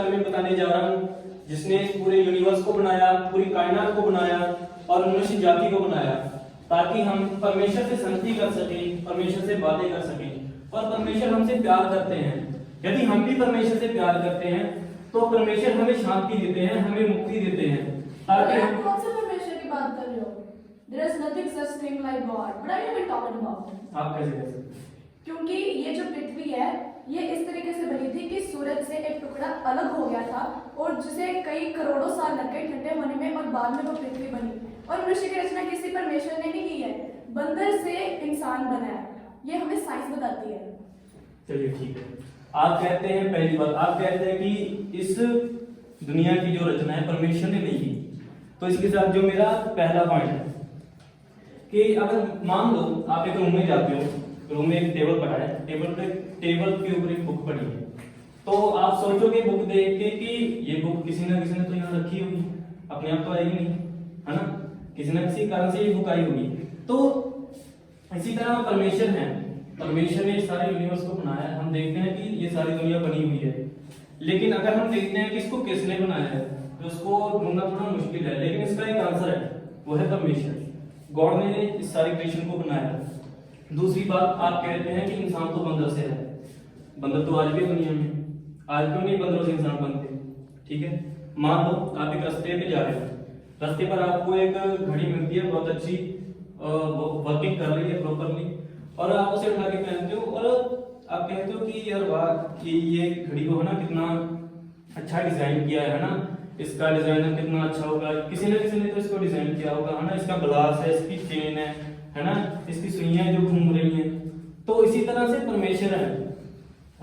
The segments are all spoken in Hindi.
बारे में बताने जा रहा हूँ, जिसने इस पूरे यूनिवर्स को बनाया, पूरी कायनात को बनाया और मनुष्य जाति को बनाया, ताकि हम परमेश्वर से संगति कर सकें, परमेश्वर से बातें कर सकें। और परमेश्वर हमसे प्यार करते हैं। यदि हम भी परमेश्वर से प्यार करते हैं तो परमेश्वर हमें शांति देते हैं, हमें मुक्ति देते हैं, ताकि आप कौन से परमेश्वर की बात कर रहे हो? There is nothing such thing like God. What are you even talking about? आप कैसे कह सकते हैं? क्योंकि ये जो पृथ्वी है ये इस तरीके से बनी थी कि सूरज से एक टुकड़ा अलग हो गया था और जिसे कई करोड़ों साल लग गए ठंडे होने में और बाद में वो पृथ्वी बनी। और मनुष्य की रचना किसी परमेश्वर ने नहीं की है, बंदर से इंसान बना है। ये हमें साइंस बताती है। चलिए ठीक है। आप कहते हैं, पहली बात आप कहते हैं कि इस दुनिया की जो रचना है परमेश्वर ने नहीं की। तो इसके साथ जो मेरा पहला पॉइंट है कि अगर मान लो आप एक रूम में जाते हो, रूम में एक टेबल पड़ा है, टेबल के ऊपर एक बुक पड़ी है, तो आप सोचोगे बुक देख के कि ये बुक किसी ना किसी ने तो यहाँ रखी होगी, अपने आप तो आएगी नहीं, है ना, किसी ना किसी कारण से ये बुक आई होगी। तो इसी तरह परमेश्वर है, परमेश्वर ने सारे यूनिवर्स को बनाया है। हम देखते हैं कि ये सारी दुनिया बनी हुई है, लेकिन अगर हम देखते हैं कि इसको किसने बनाया है तो उसको ढूंढना थोड़ा मुश्किल है, लेकिन इसका एक आंसर है, वो है परमेश्वर। गॉड ने इस सारी क्रिएशन को बनाया। दूसरी बात, आप कहते हैं कि इंसान तो बंदर से है। बंदर तो आज भी दुनिया में, आज क्यों नहीं बंदरों से इंसान बनते? ठीक है, मान लो आप एक रास्ते पे जा रहे हो, रास्ते पर आपको एक घड़ी मिलती है, बहुत अच्छी वर्किंग कर रही है प्रॉपरली, और आप उसे उठा के पहनते हो और आप कहते हो कि यार वाह, कि ये घड़ी को है ना कितना अच्छा डिजाइन किया है ना, इसका डिजाइन कितना अच्छा होगा, किसी न किसी ने तो इसको डिजाइन किया होगा, है ना, इसका ग्लास है, इसकी चेन है ना, इसकी सुइयां जो घूम रही हैं। तो इसी तरह से परमेश्वर है,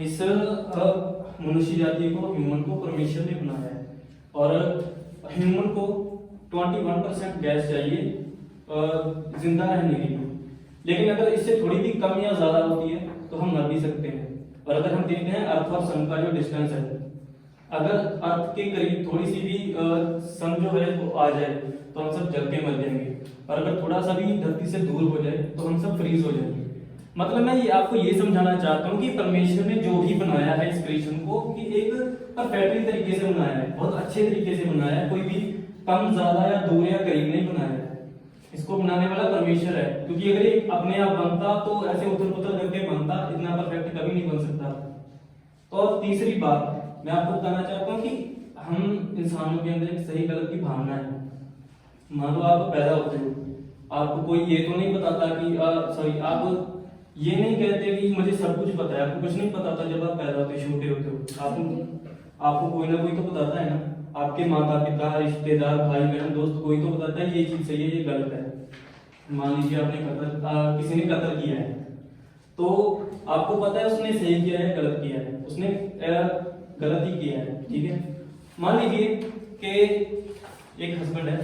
इस मनुष्य जाति को, ह्यूमन को परमेश्वर ने बनाया है। और ह्यूमन को 21% गैस चाहिए जिंदा रहने के लिए, लेकिन अगर इससे थोड़ी भी कम या ज्यादा होती है तो हम मर भी सकते हैं। और अगर हम देखते हैं अर्थ और सन का जो डिस्टेंस है, अगर अर्थ के करीब थोड़ी सी भी सन जो है वो आ जाए तो हम सब जल के मर जाएंगे, और अगर थोड़ा सा भी धरती से दूर हो जाए तो हम सब फ्रीज हो जाएंगे। मतलब मैं आपको ये समझाना चाहता हूँ कि परमेश्वर ने जो भी बनाया है इस क्रिएशन को, कि एक परफेक्टली तरीके से बनाया है, बहुत अच्छे तरीके से बनाया है, कोई भी कम ज्यादा या दूर या करीब नहीं बनाया है। इसको बनाने वाला परमेश्वर है, क्योंकि अगर ये अपने आप बनता तो ऐसे उथल पुथल करके बनता, इतना परफेक्ट कभी नहीं बन सकता। तो तीसरी बात मैं आपको बताना चाहता हूँ कि हम इंसानों के अंदर एक सही गलत की भावना है। मान लो आप पैदा होते हो, आपको कोई ये तो नहीं बताता कि आप ये नहीं कहते कि मुझे सब कुछ पता है, आपको कुछ नहीं पता था जब आप पैदा होते, छोटे होते हो। आपको कोई ना कोई तो बताता है ना, आपके माता पिता, रिश्तेदार, भाई बहन, दोस्त, कोई तो बताता है ये चीज सही है, ये गलत है। मान लीजिए आपने किसी ने कत्ल किया है, तो आपको पता है उसने सही किया है गलत किया है, उसने गलत ही किया है, ठीक है। मान लीजिए कि एक हस्बैंड है,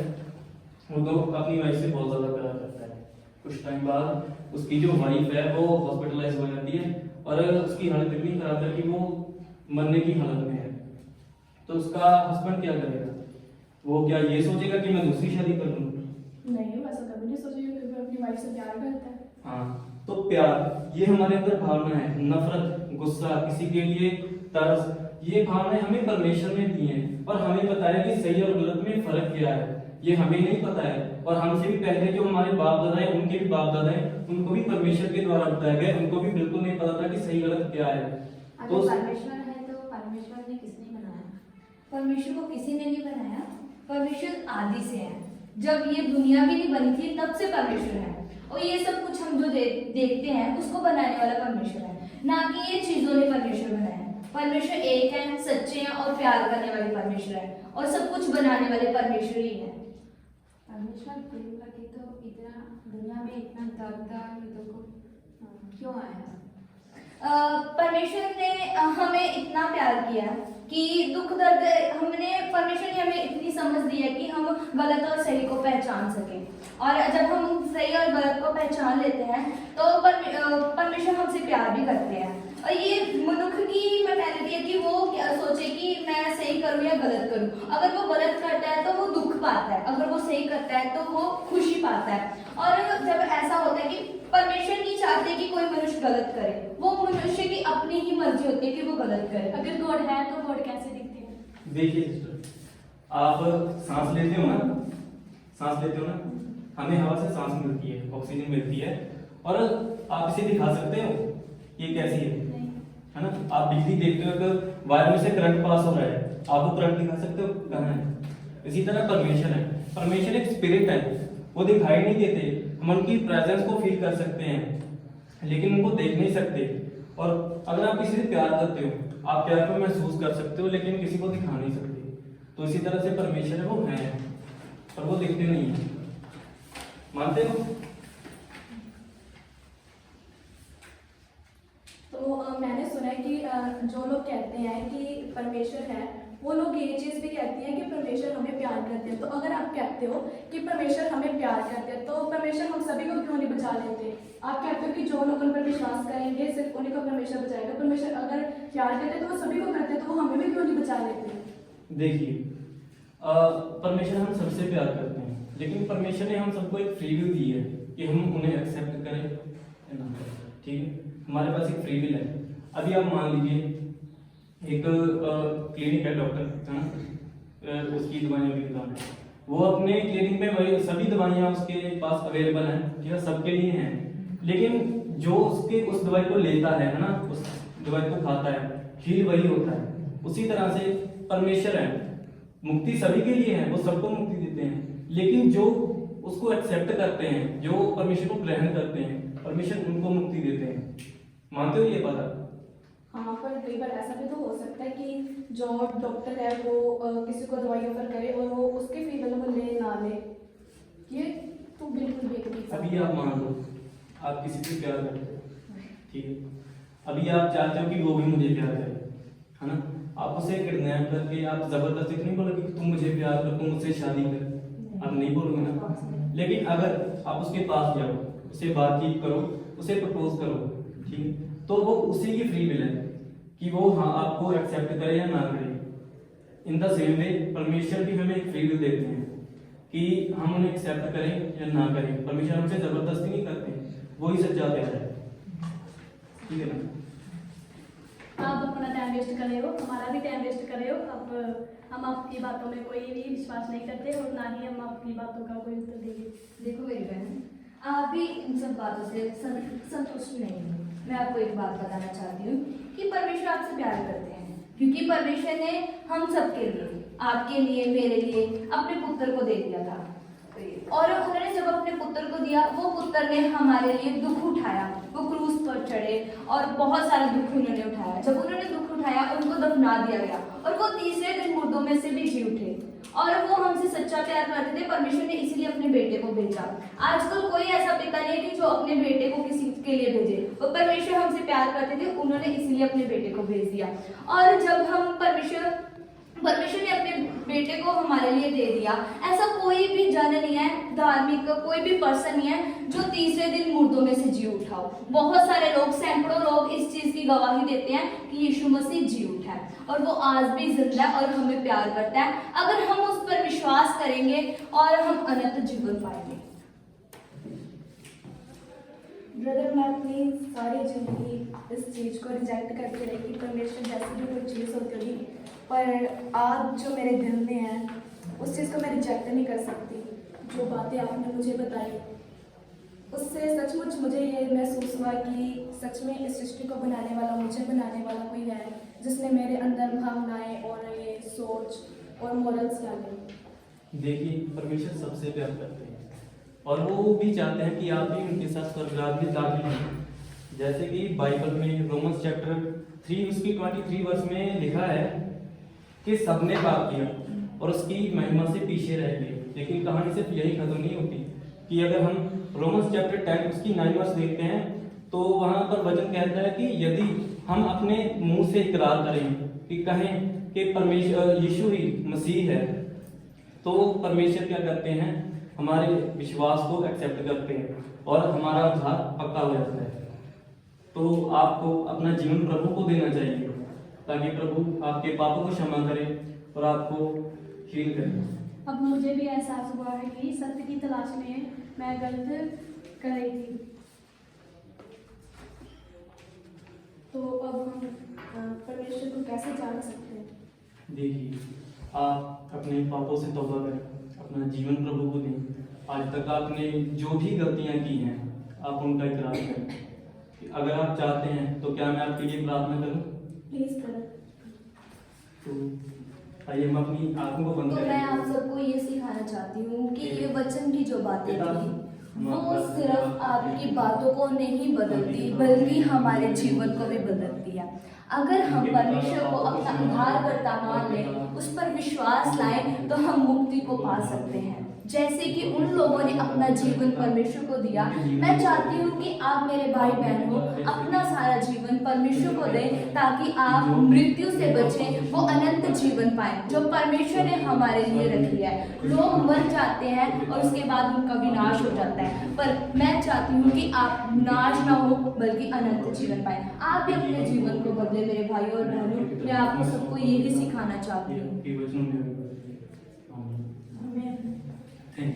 वो तो अपनी वाइफ से बहुत ज्यादा प्यार करता है, कुछ टाइम बाद उसकी जो वाइफ है वो हॉस्पिटलाइज हो जाती है और उसकी हालत इतनी खराब है कि वो मरने की हालत में है। तो उसका हस्बैंड क्या करेगा? वो क्या ये सोचेगा कि मैं दूसरी शादी कर लूं? नहीं, वैसा कभी नहीं सोचेगा, क्योंकि अपनी वाइफ से प्यार करता है। हाँ, तो प्यार ये हमारे अंदर भावना है, नफरत, गुस्सा, किसी के लिए तरस, ये भावनाएं हमें परमेश्वर ने दी हैं, और हमें पता है कि सही और गलत में फर्क क्या है, ये हमें नहीं पता है। और हमसे भी पहले जो हमारे बाप दादा है, उनके भी बाप दादा है, उनको भी परमेश्वर के द्वारा बताया गया, उनको भी बिल्कुल नहीं पता था कि सही गलत क्या है। तो परमेश्वर है तो परमेश्वर ने किसने बनाया? परमेश्वर को किसी ने नहीं बनाया, परमेश्वर आदि से है। जब ये दुनिया भी नहीं बनी थी तब से परमेश्वर है, और ये सब कुछ हम जो देखते हैं उसको बनाने वाला परमेश्वर है, ना कि ये चीजों ने परमेश्वर बनाया है। परमेश्वर एक है, सच्चे हैं और प्यार करने वाले परमेश्वर है, और सब कुछ बनाने वाले परमेश्वर ही है। परमेश्वर प्रेम करके तो इतना दुनिया में इतना दर्द युद्धों को क्यों आया? परमेश्वर ने हमें इतना प्यार किया कि दुख दर्द हमने परमेश्वर ने हमें इतनी समझ दी है कि हम गलत और सही को पहचान सकें, और जब हम सही और गलत को पहचान लेते हैं तो परमेश्वर हमसे प्यार भी करते हैं। और ये मनुष्य की मेंटालिटी है कि वो क्या सोचे कि मैं सही करूं या गलत करूं। अगर वो गलत करता है तो वो दुख पाता है, अगर वो सही करता है तो वो खुशी पाता है। और जब ऐसा होता है कि परमेश्वर नहीं चाहते कि कोई मनुष्य गलत करे, वो मनुष्य की अपनी ही मर्जी होती है कि वो गलत करे। अगर गॉड है तो गॉड कैसे दिखते हैं? देखिए सिस्टर, आप सांस लेते हो ना, सांस लेते हो ना, हमें हवा से सांस मिलती है, ऑक्सीजन मिलती है, और आप इसे दिखा सकते हो ये कैसी है ना? आप बिजली देखते हो कि वायर में से करंट पास हो रहा है, आप वो करंट दिखा सकते हो कहाँ है? इसी तरह परमेश्वर है, परमेश्वर एक स्पिरिट है, वो दिखाई नहीं देते, हम उनकी प्रेजेंस को फील कर सकते हैं लेकिन उनको देख नहीं सकते। और अगर आप किसी से प्यार करते हो, आप प्यार को महसूस कर सकते हो लेकिन किसी को दिखा नहीं सकते। तो इसी तरह से परमेश्वर है, वो है पर वो दिखते नहीं है। मानते हो? तो मैंने सुना है कि जो लोग कहते हैं कि परमेश्वर है, वो लोग ये चीज़ भी कहते हैं कि परमेश्वर हमें प्यार करते हैं। तो अगर आप कहते हो कि परमेश्वर हमें प्यार करते हैं, तो परमेश्वर हम सभी को क्यों नहीं बचा लेते? आप कहते हो कि जो लोग उन पर विश्वास करेंगे सिर्फ उन्हीं को परमेश्वर बचाएगा। परमेश्वर अगर प्यार करते तो वो सभी को करते, तो वो हमें भी क्यों नहीं बचा लेते? देखिए, परमेश्वर हम सबसे प्यार करते हैं, लेकिन परमेश्वर ने हम सबको एक फ्री विल दी है कि हम उन्हें एक्सेप्ट करें या ना करें। ठीक है, हमारे पास एक फ्री विल है। अभी आप मान लीजिए एक क्लिनिक है, डॉक्टर है ना, उसकी दवाइयों की दुकान है, वो अपने क्लिनिक में वही सभी दवाइयाँ उसके पास अवेलेबल हैं, ठीक है, सबके लिए हैं, लेकिन जो उसके उस दवाई को लेता है ना, उस दवाई को खाता है, हील वही होता है। उसी तरह से परमेश्वर है, मुक्ति सभी के लिए है, वो सबको मुक्ति देते हैं, लेकिन जो उसको एक्सेप्ट करते हैं, जो परमेश्वर को ग्रहण करते हैं, परमेश्वर उनको मुक्ति देते हैं। मानते हो ये बात? हाँ, पर कई बार ऐसा भी तो हो सकता है कि जो डॉक्टर है वो किसी को दवाई ऑफर करे और वो उसके फीवर को ले ना ले। ये तो बिल्कुल बेवकूफ़ी है। अभी आप मान लो आप किसी से प्यार करते हो, ठीक है, अभी आप चाहते हो कि वो भी मुझे प्यार करे, है ना? आप उसे किडनैप करके आप जबरदस्ती नहीं बोलोगे कि तुम मुझे प्यार कर, तुम मुझसे शादी कर, आप नहीं बोलोगे ना। लेकिन अगर आप उसके पास जाओ, उससे बातचीत करो, उसे प्रपोज करो, ठीक है, तो वो उसी की फ्री विल है कि वो हाँ आपको एक्सेप्ट करे या ना करे। इन द सेम वे परमेश्वर भी हमें एक फ्री विल देते हैं कि हम उन्हें एक्सेप्ट करें या ना करें। परमेश्वर हमसे जबरदस्ती नहीं करते, वही सच्चा प्यार है, ठीक है ना? आप अपना टाइम वेस्ट कर रहे हो, हमारा भी टाइम वेस्ट कर रहे हो। अब हम आपकी बातों में कोई भी विश्वास नहीं करते और ना ही हम आपकी बातों का कोई उत्तर देंगे। देखो मेरी बहन, आप भी इन सब बातों से संतुष्ट नहीं हो। मैं आपको एक बात बताना चाहती हूँ कि परमेश्वर आपसे प्यार करते हैं, क्योंकि परमेश्वर ने हम सबके लिए, आपके लिए, मेरे लिए अपने पुत्र को दे दिया था। और उन्होंने जब अपने पुत्र को दिया, वो पुत्र ने हमारे लिए दुख उठाया, वो क्रूस पर चढ़े और बहुत सारा दुख उन्होंने उठाया। जब उन्होंने दुख उठाया, उनको दफना दिया गया और वो तीसरे दिन मुर्दों में से भी जी उठे। और वो हमसे सच्चा प्यार करते थे, परमेश्वर ने इसीलिए अपने बेटे को भेजा। आजकल कोई ऐसा पिता नहीं है कि जो अपने बेटे को किसी के लिए भेजे। वो परमेश्वर हमसे प्यार करते थे, उन्होंने इसीलिए अपने बेटे को भेज दिया। और जब हम परमेश्वर ने अपने बेटे को हमारे लिए दे दिया, ऐसा कोई भी जन नहीं है, धार्मिक कोई भी पर्सन नहीं है जो तीसरे दिन मुर्दों में से जी उठा हो। बहुत सारे लोग, सैकड़ों लोग इस चीज की गवाही देते हैं कि यीशु मसीह जी उठा है और वो आज भी जिंदा है और हमें प्यार करता है। अगर हम उस पर विश्वास करेंगे और हम अनंत जीवन पाएंगे। ब्रदर, मैं अपनी सारी जिंदगी इस चीज़ को रिजेक्ट करके रही कि परमेश्वर जैसी भी कोई चीज़ होती होगी, पर आज जो मेरे दिल में है उस चीज़ को मैं रिजेक्ट नहीं कर सकती। जो बातें आपने मुझे बताई उससे सचमुच मुझे ये महसूस हुआ कि सच में इस सृष्टि को बनाने वाला, मुझे बनाने वाला कोई है जिसने मेरे अंदर भावनाएं और ये सोच और मोरल्स डाले। देखिए, परमेश्वर सबसे प्यार करते हैं और वो भी चाहते हैं कि आप भी उनके साथ स्वर्गराज में दाखिल हों। जैसे कि बाइबल में रोमन्स चैप्टर 3 उसकी 23 वर्ष में लिखा है कि सबने पाप किया और उसकी महिमा से पीछे रह गए। लेकिन कहानी सिर्फ यही खत्म नहीं होती कि अगर हम रोमन्स चैप्टर 10 उसकी 9 वर्ष देखते हैं तो वहाँ पर वचन कहता है कि यदि हम अपने मुंह से इकरार करें कि कहें कि परमेश्वर यीशु ही मसीह है, तो परमेश्वर क्या करते हैं, हमारे विश्वास को एक्सेप्ट करते हैं और हमारा उद्धार पक्का हो जाता है। तो आपको अपना जीवन प्रभु को देना चाहिए ताकि प्रभु आपके पापों को क्षमा करे और आपको हील करे। अब मुझे भी एहसास हुआ है कि सत्य की तलाश में मैं गलत कर रही थी। तो अब हम परमेश्वर को कैसे जान सकते हैं? देखिए, आप अपने पापों से तौबा करें, अपना जीवन प्रभु को दें। आज तक आपने जो भी गलतियां की हैं आप उनका इकरार करें। अगर आप चाहते हैं तो क्या मैं आपके लिए प्रार्थना करूं? प्लीज करो। तो आइए हम अपनी आंखों को बंद तो करें। मैं आप सबको ये सिखाना चाहती हूँ कि ये वचन की जो बातें बेटा, थी वो सिर्फ आपकी बातों को नहीं बदलती बल्कि हमारे जीवन को भी बदलती है। अगर हम परमेश्वर को अपना उद्धारकर्ता मान लें, उस पर विश्वास लाएं, तो हम मुक्ति को पा सकते हैं। जैसे कि उन लोगों ने अपना जीवन परमेश्वर को दिया, मैं चाहती हूँ कि आप मेरे भाई बहनों अपना सारा जीवन परमेश्वर को दें ताकि आप मृत्यु से बचें, वो अनंत जीवन पाएं जो परमेश्वर ने हमारे लिए रखी है। लोग मर जाते हैं और उसके बाद उनका विनाश हो जाता है, पर मैं चाहती हूँ कि आप नाश ना हो बल्कि अनंत जीवन पाएं। आप भी अपने जीवन को बदले मेरे भाई और बहनों। मैं आपको सबको यही सिखाना चाहती हूँ। के वचनों में